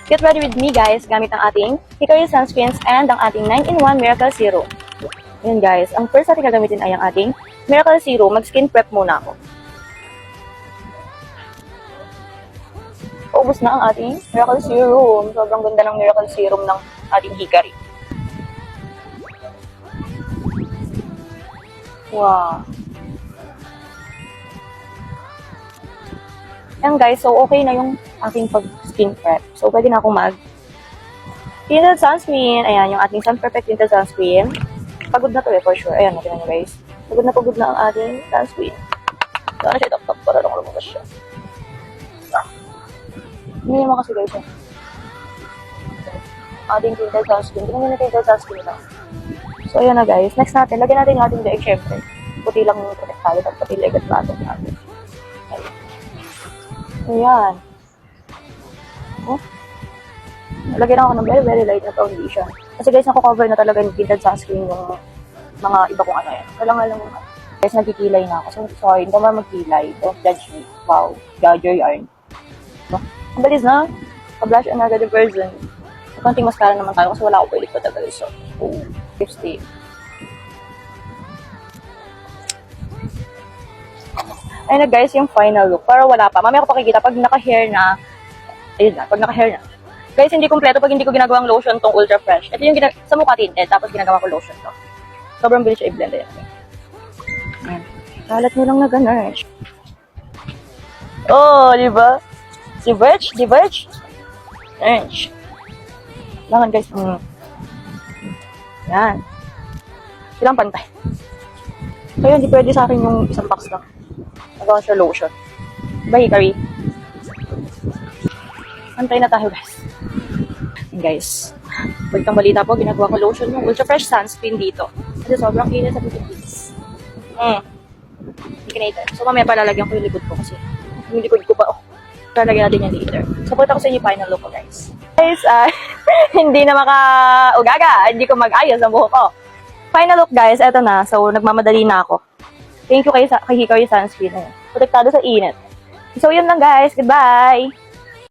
Get ready with me guys, gamit ang ating Hickory Sunscreens and ang ating 9-in-1 Miracle Serum. Ayan guys, ang first natin gagamitin ay ang ating Miracle Serum. Mag-skin prep muna ako. Ubus na ang ating Miracle Serum. Sobrang ganda ng Miracle Serum ng ating Hickory. Wow. Ayan guys, so okay na yung aking pag-skin prep. So pwede na akong tinted sunscreen. Ayan, yung ating Sun Perfect tinted sunscreen. Pagod na to for sure. Ayan, natin nyo guys. Pagod na ang ating sunscreen. So ano siya, top para lang lumabas siya. Hindi naman kasi guys yun. Ating tinted sunscreen. Tingnan nyo na tinted sunscreen lang. So ayan na guys. Next natin, lagyan natin yung ating leeg syempre. Puti lang yung protektado at pati leg at batok natin. Ayan. Oh. Lagyan ako ng very, very light na foundation. Kasi guys, nako-cover na talaga yung tinted sunscreen yung mga iba kong ano yan. Kailangan lang mga. Guys, nagkikilay na ako. So, sorry, hindi naman magkilay. Don't judge me. Wow. Judge your yarn. No? Ang balis na. Pa-blush on agad yung version. Konting mascara naman tayo kasi wala ako pwede patagal. So, lipstick. Ayun na guys, yung final look. Para wala pa. Mamaya ko pakikita pag naka-hair na. Ayun na, pag naka-hair na. Guys, hindi kompleto pag hindi ko ginagawang lotion tong Ultra Fresh. Ito yung sa mukha tinted, tapos ginagawa ko lotion to. Sobrang bilis siya i-blend. Ayan. Kalat nyo lang na gano'n. Oh, di ba? Si Birch? Di Birch? Birch. Langan guys. Yan. Silang pantay. So yun, di pwede sa akin yung isang box lang. Nagawa siya lotion. Diba, Hickory? Antay na tayo, guys. And guys, pagkang balita po, ginagawa ko lotion yung Ultra Fresh Sunscreen dito. Kasi sobrang init sa Philippines. So, mamaya palalagyan ko yung likod ko kasi yung likod ko pa, lalagyan natin yan later. Support ako sa inyo final look ko, guys. Guys, hindi na maka-ugaga. Hindi ko mag-ayos ang buhok ko. Final look, guys. Eto na. So, nagmamadali na ako. Thank you kay Hickory Sunscreen. Protektado sa init. So, yun lang, guys. Goodbye!